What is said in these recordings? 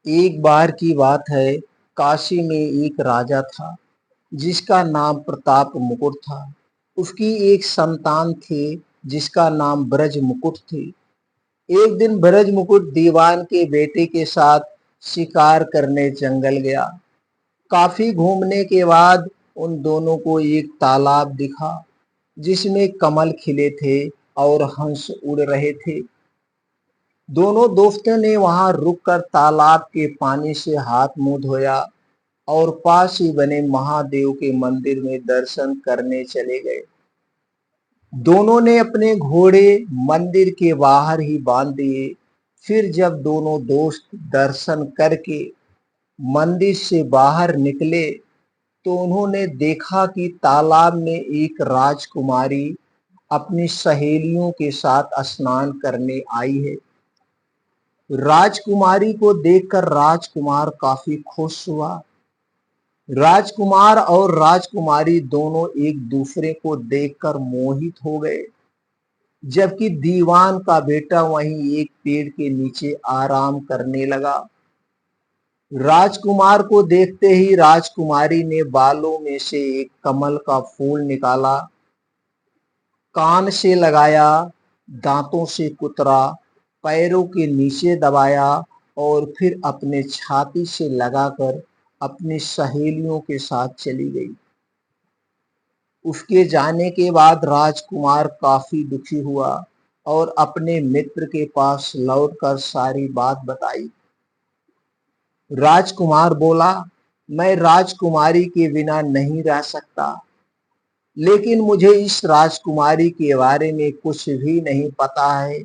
एक बार की बात है। काशी में एक राजा था जिसका नाम प्रताप मुकुट था। उसकी एक संतान थी जिसका नाम ब्रज मुकुट थी। एक दिन ब्रज मुकुट दीवान के बेटे के साथ शिकार करने जंगल गया। काफी घूमने के बाद उन दोनों को एक तालाब दिखा जिसमें कमल खिले थे और हंस उड़ रहे थे। दोनों दोस्तों ने वहां रुककर तालाब के पानी से हाथ मुंह धोया और पास ही बने महादेव के मंदिर में दर्शन करने चले गए। दोनों ने अपने घोड़े मंदिर के बाहर ही बांध दिए। फिर जब दोनों दोस्त दर्शन करके मंदिर से बाहर निकले तो उन्होंने देखा कि तालाब में एक राजकुमारी अपनी सहेलियों के साथ स्नान करने आई है। राजकुमारी को देखकर राजकुमार काफी खुश हुआ। राजकुमार और राजकुमारी दोनों एक दूसरे को देखकर मोहित हो गए। जबकि दीवान का बेटा वहीं एक पेड़ के नीचे आराम करने लगा। राजकुमार को देखते ही राजकुमारी ने बालों में से एक कमल का फूल निकाला, कान से लगाया, दांतों से कुतरा, पैरों के नीचे दबाया और फिर अपने छाती से लगाकर अपनी सहेलियों के साथ चली गई। उसके जाने के बाद राजकुमार काफी दुखी हुआ और अपने मित्र के पास लौटकर सारी बात बताई। राजकुमार बोला, मैं राजकुमारी के बिना नहीं रह सकता, लेकिन मुझे इस राजकुमारी के बारे में कुछ भी नहीं पता है।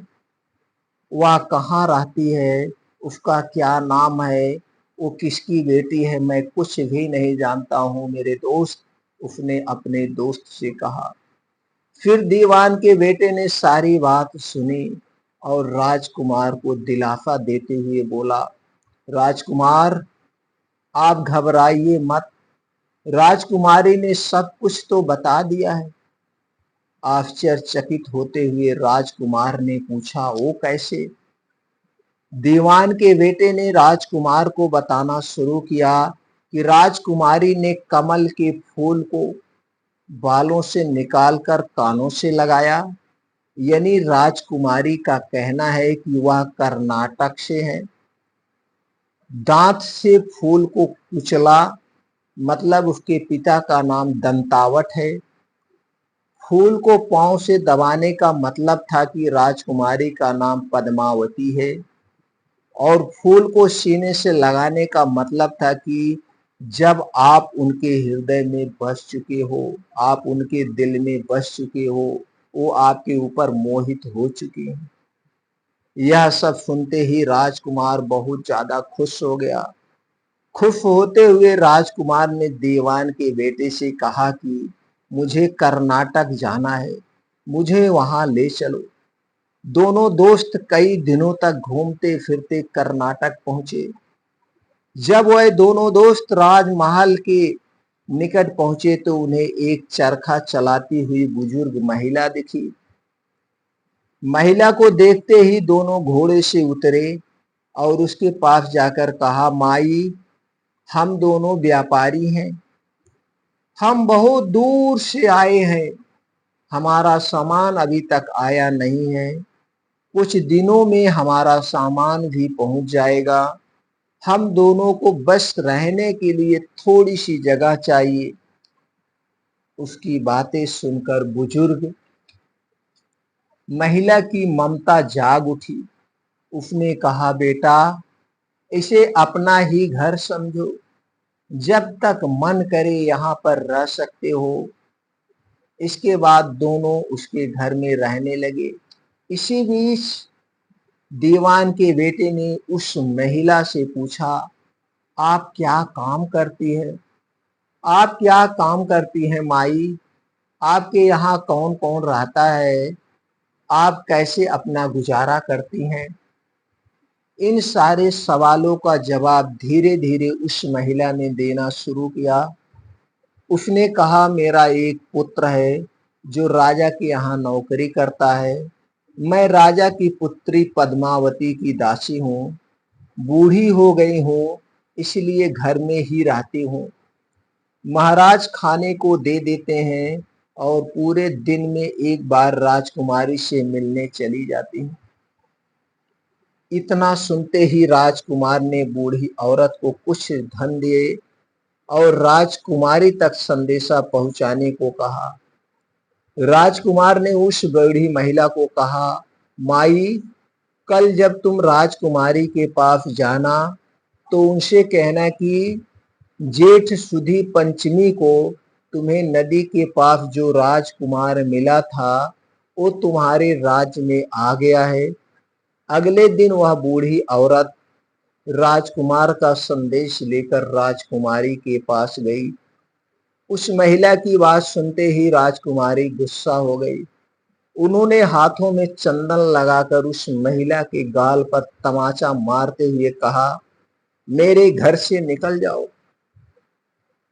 वह कहाँ रहती है, उसका क्या नाम है, वो किसकी बेटी है, मैं कुछ भी नहीं जानता हूँ मेरे दोस्त, उसने अपने दोस्त से कहा। फिर दीवान के बेटे ने सारी बात सुनी और राजकुमार को दिलासा देते हुए बोला, राजकुमार आप घबराइए मत, राजकुमारी ने सब कुछ तो बता दिया है। आश्चर्यचकित होते हुए राजकुमार ने पूछा, वो कैसे? दीवान के बेटे ने राजकुमार को बताना शुरू किया कि राजकुमारी ने कमल के फूल को बालों से निकालकर कानों से लगाया। यानी राजकुमारी का कहना है कि वह कर्नाटक से है। दांत से फूल को कुचला, मतलब उसके पिता का नाम दंतावट है। फूल को पांव से दबाने का मतलब था कि राजकुमारी का नाम पद्मावती है। और फूल को सीने से लगाने का मतलब था कि जब आप उनके हृदय में बस चुके हो, आप उनके दिल में बस चुके हो, वो आपके ऊपर मोहित हो चुके हैं। यह सब सुनते ही राजकुमार बहुत ज्यादा खुश हो गया। खुश होते हुए राजकुमार ने दीवान के बेटे से कहा कि मुझे कर्नाटक जाना है, मुझे वहां ले चलो। दोनों दोस्त कई दिनों तक घूमते फिरते कर्नाटक पहुंचे। जब वह दोनों दोस्त राजमहल के निकट पहुंचे तो उन्हें एक चरखा चलाती हुई बुजुर्ग महिला दिखी। महिला को देखते ही दोनों घोड़े से उतरे और उसके पास जाकर कहा, माई, हम दोनों व्यापारी हैं, हम बहुत दूर से आए हैं, हमारा सामान अभी तक आया नहीं है, कुछ दिनों में हमारा सामान भी पहुंच जाएगा, हम दोनों को बस रहने के लिए थोड़ी सी जगह चाहिए। उसकी बातें सुनकर बुजुर्ग महिला की ममता जाग उठी। उसने कहा, बेटा, इसे अपना ही घर समझो, जब तक मन करे यहाँ पर रह सकते हो। इसके बाद दोनों उसके घर में रहने लगे। इसी बीच दीवान के बेटे ने उस महिला से पूछा, आप क्या काम करती है? आप क्या काम करती हैं माई? आपके यहाँ कौन कौन रहता है? आप कैसे अपना गुजारा करती हैं? इन सारे सवालों का जवाब धीरे धीरे उस महिला ने देना शुरू किया। उसने कहा, मेरा एक पुत्र है जो राजा के यहाँ नौकरी करता है। मैं राजा की पुत्री पद्मावती की दासी हूँ। बूढ़ी हो गई हूँ, इसलिए घर में ही रहती हूँ। महाराज खाने को दे देते हैं और पूरे दिन में एक बार राजकुमारी से मिलने चली जाती हूँ। इतना सुनते ही राजकुमार ने बूढ़ी औरत को कुछ धन दिए और राजकुमारी तक संदेशा पहुंचाने को कहा। राजकुमार ने उस बूढ़ी महिला को कहा, माई, कल जब तुम राजकुमारी के पास जाना तो उनसे कहना कि जेठ सुदी पंचमी को तुम्हें नदी के पास जो राजकुमार मिला था वो तुम्हारे राज्य में आ गया है। अगले दिन वह बूढ़ी औरत राजकुमार का संदेश लेकर राजकुमारी के पास गई। उस महिला की बात सुनते ही राजकुमारी गुस्सा हो गई। उन्होंने हाथों में चंदन लगाकर उस महिला के गाल पर तमाचा मारते हुए कहा, मेरे घर से निकल जाओ।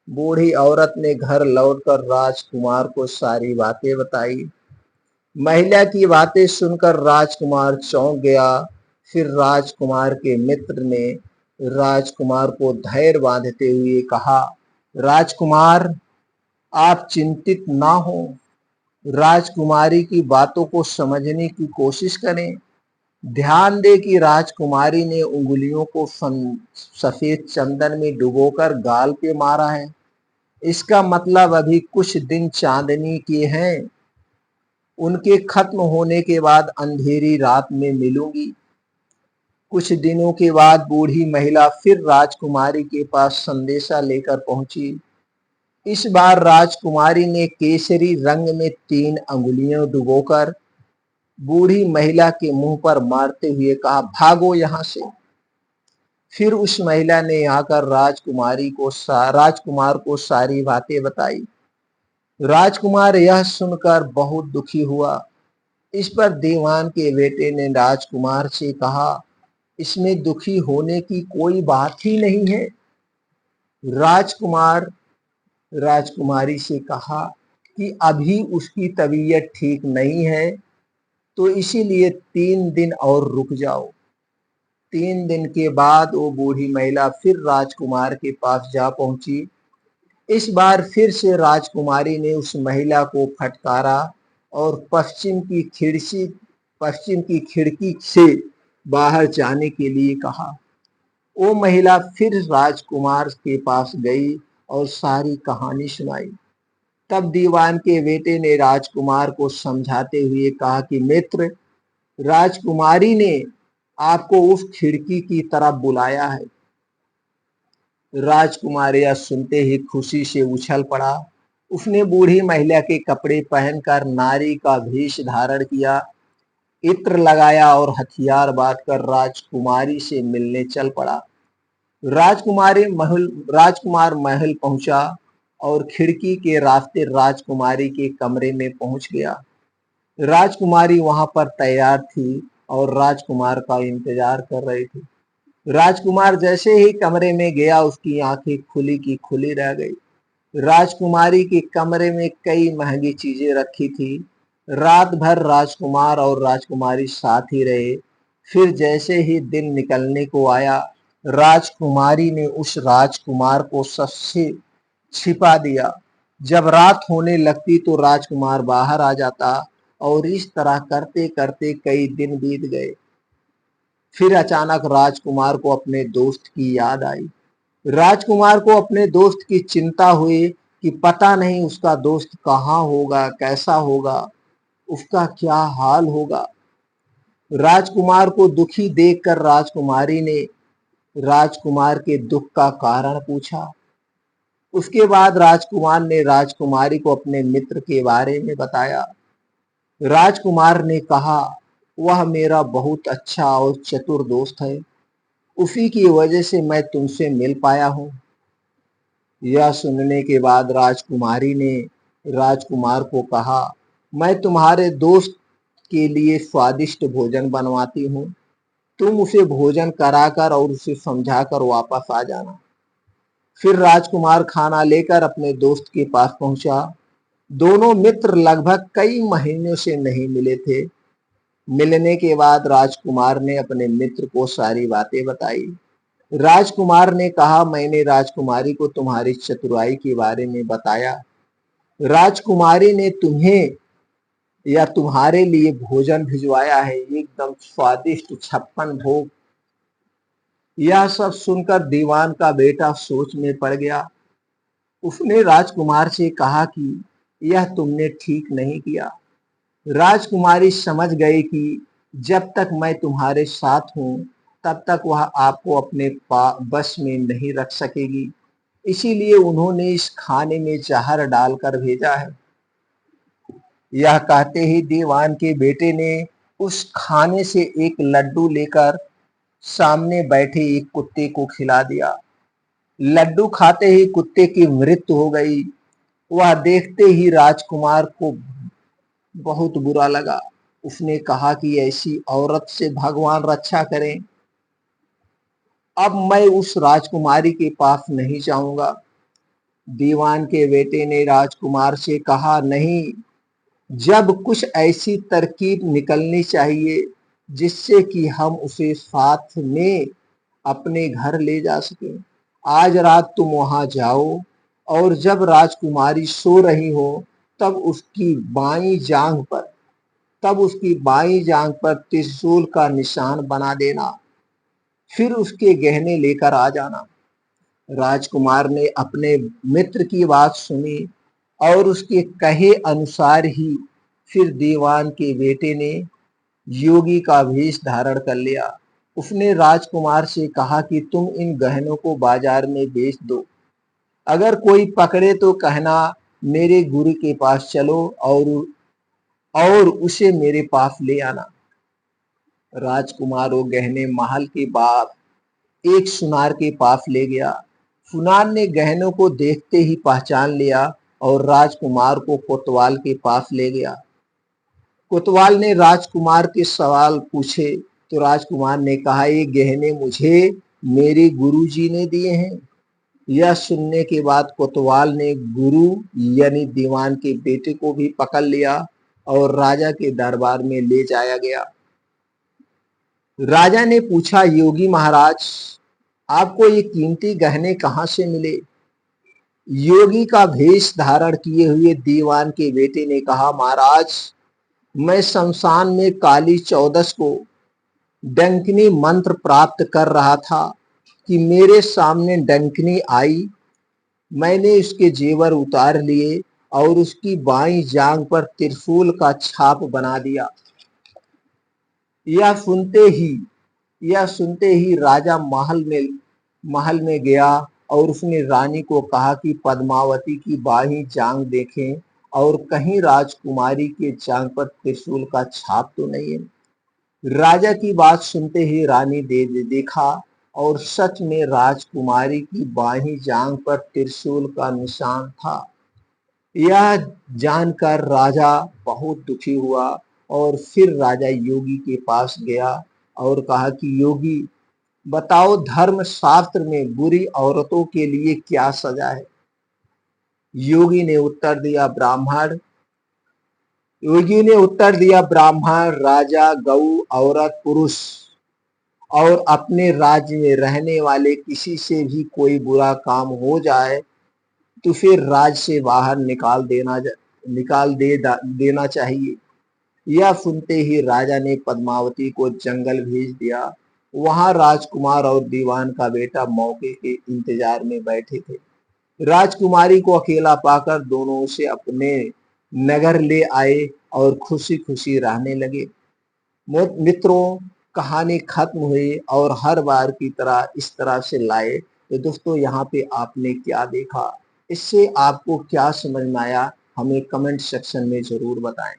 बूढ़ी औरत ने घर लौटकर राजकुमार को सारी बातें बताई। महिला की बातें सुनकर राजकुमार चौंक गया। फिर राजकुमार के मित्र ने राजकुमार को धैर्य बांधते हुए कहा, राजकुमार, आप चिंतित ना हो, राजकुमारी की बातों को समझने की कोशिश करें। ध्यान दे कि राजकुमारी ने उंगलियों को सफेद चंदन में डुबोकर गाल पे मारा है। इसका मतलब अभी कुछ दिन चांदनी के हैं, उनके खत्म होने के बाद अंधेरी रात में मिलूंगी। कुछ दिनों के बाद बूढ़ी महिला फिर राजकुमारी के पास संदेशा लेकर पहुंची। इस बार राजकुमारी ने केसरी रंग में 3 अंगुलियां डुबोकर बूढ़ी महिला के मुंह पर मारते हुए कहा, भागो यहां से। फिर उस महिला ने आकर राजकुमार को सारी बातें बताई। राजकुमार यह सुनकर बहुत दुखी हुआ। इस पर दीवान के बेटे ने राजकुमार से कहा, इसमें दुखी होने की कोई बात ही नहीं है। राजकुमार राजकुमारी से कहा कि अभी उसकी तबीयत ठीक नहीं है, तो इसीलिए 3 दिन और रुक जाओ। 3 दिन के बाद वो बूढ़ी महिला फिर राजकुमार के पास जा पहुंची। इस बार फिर से राजकुमारी ने उस महिला को फटकारा और पश्चिम की खिड़की से बाहर जाने के लिए कहा। वो महिला फिर राजकुमार के पास गई और सारी कहानी सुनाई। तब दीवान के बेटे ने राजकुमार को समझाते हुए कहा कि मित्र, राजकुमारी ने आपको उस खिड़की की तरफ बुलाया है। राजकुमार यह सुनते ही खुशी से उछल पड़ा। उसने बूढ़ी महिला के कपड़े पहनकर नारी का भेष धारण किया, इत्र लगाया और हथियार बांधकर राजकुमारी से मिलने चल पड़ा। राजकुमार महल पहुंचा और खिड़की के रास्ते राजकुमारी के कमरे में पहुंच गया। राजकुमारी वहां पर तैयार थी और राजकुमार का इंतजार कर रही थी। राजकुमार जैसे ही कमरे में गया, उसकी आंखें खुली की खुली रह गई। राजकुमारी के कमरे में कई महंगी चीजें रखी थी। रात भर राजकुमार और राजकुमारी साथ ही रहे। फिर जैसे ही दिन निकलने को आया, राजकुमारी ने उस राजकुमार को सबसे छिपा दिया। जब रात होने लगती तो राजकुमार बाहर आ जाता और इस तरह करते करते कई दिन बीत गए। फिर अचानक राजकुमार को अपने दोस्त की याद आई। राजकुमार को अपने दोस्त की चिंता हुई कि पता नहीं उसका दोस्त कहाँ होगा, कैसा होगा, उसका क्या हाल होगा। राजकुमार को दुखी देखकर राजकुमारी ने राजकुमार के दुख का कारण पूछा। उसके बाद राजकुमार ने राजकुमारी को अपने मित्र के बारे में बताया। राजकुमार ने कहा, वह मेरा बहुत अच्छा और चतुर दोस्त है, उसी की वजह से मैं तुमसे मिल पाया हूँ। यह सुनने के बाद राजकुमारी ने राजकुमार को कहा, मैं तुम्हारे दोस्त के लिए स्वादिष्ट भोजन बनवाती हूँ, तुम उसे भोजन कराकर और उसे समझाकर वापस आ जाना। फिर राजकुमार खाना लेकर अपने दोस्त के पास पहुंचा। दोनों मित्र लगभग कई महीनों से नहीं मिले थे। मिलने के बाद राजकुमार ने अपने मित्र को सारी बातें बताई। राजकुमार ने कहा, मैंने राजकुमारी को तुम्हारी चतुराई के बारे में बताया। राजकुमारी ने तुम्हें या तुम्हारे लिए भोजन भिजवाया है, एकदम स्वादिष्ट 56 भोग। यह सब सुनकर दीवान का बेटा सोच में पड़ गया। उसने राजकुमार से कहा कि यह तुमने ठीक नहीं किया। राजकुमारी समझ गई कि जब तक मैं तुम्हारे साथ हूं तब तक वह आपको अपने बस में नहीं रख सकेगी, इसीलिए उन्होंने इस खाने में जहर डालकर भेजा है। यह कहते ही दीवान के बेटे ने उस खाने से एक लड्डू लेकर सामने बैठे एक कुत्ते को खिला दिया। लड्डू खाते ही कुत्ते की मृत्यु हो गई। वह देखते ही राजकुमार को बहुत बुरा लगा। उसने कहा कि ऐसी औरत से भगवान रक्षा करें। अब मैं उस राजकुमारी के पास नहीं जाऊंगा। दीवान के बेटे ने राजकुमार से कहा, नहीं, जब कुछ ऐसी तरकीब निकलनी चाहिए जिससे कि हम उसे साथ में अपने घर ले जा सकें। आज रात तुम वहां जाओ और जब राजकुमारी सो रही हो तब उसकी बाईं जांघ पर त्रिशूल का निशान बना देना, फिर उसके गहने लेकर आ जाना। राजकुमार ने अपने मित्र की बात सुनी और उसके कहे अनुसार ही फिर दीवान के बेटे ने योगी का वेश धारण कर लिया। उसने राजकुमार से कहा कि तुम इन गहनों को बाजार में बेच दो। अगर कोई पकड़े तो कहना मेरे गुरु के पास चलो और उसे मेरे पास ले आना। राजकुमार वो गहने महल के बाद एक सुनार के पास ले गया। सुनार ने गहनों को देखते ही पहचान लिया और राजकुमार को कोतवाल के पास ले गया। कोतवाल ने राजकुमार के सवाल पूछे तो राजकुमार ने कहा, ये गहने मुझे मेरे गुरुजी ने दिए हैं। यह सुनने के बाद कोतवाल ने गुरु यानी दीवान के बेटे को भी पकड़ लिया और राजा के दरबार में ले जाया गया। राजा ने पूछा, योगी महाराज, आपको ये कीमती गहने कहां से मिले? योगी का भेष धारण किए हुए दीवान के बेटे ने कहा, महाराज, मैं शमशान में काली चौदस को डंकिनी मंत्र प्राप्त कर रहा था कि मेरे सामने डंकिनी आई। मैंने उसके जेवर उतार लिए और उसकी बाईं जांघ पर त्रिशूल का छाप बना दिया। यह सुनते ही राजा महल में गया और उसने रानी को कहा कि पद्मावती की बाईं जांघ देखें और कहीं राजकुमारी के जांघ पर त्रिशूल का छाप तो नहीं है। राजा की बात सुनते ही रानी देखा और सच में राजकुमारी की बाईं जांघ पर त्रिशूल का निशान था। यह जानकर राजा बहुत दुखी हुआ और फिर राजा योगी के पास गया और कहा कि योगी, बताओ, धर्म शास्त्र में बुरी औरतों के लिए क्या सजा है? योगी ने उत्तर दिया, ब्राह्मण, राजा, गऊ, औरत, पुरुष और अपने राज्य में रहने वाले किसी से भी कोई बुरा काम हो जाए तो फिर राज्य से बाहर देना चाहिए। यह सुनते ही राजा ने पद्मावती को जंगल भेज दिया। वहां राजकुमार और दीवान का बेटा मौके के इंतजार में बैठे थे। राजकुमारी को अकेला पाकर दोनों उसे अपने नगर ले आए और खुशी खुशी रहने लगे। मित्रों, कहानी खत्म हुई और हर बार की तरह इस तरह से लाए। तो दोस्तों, यहाँ पे आपने क्या देखा, इससे आपको क्या समझ में आया, हमें कमेंट सेक्शन में जरूर बताएं।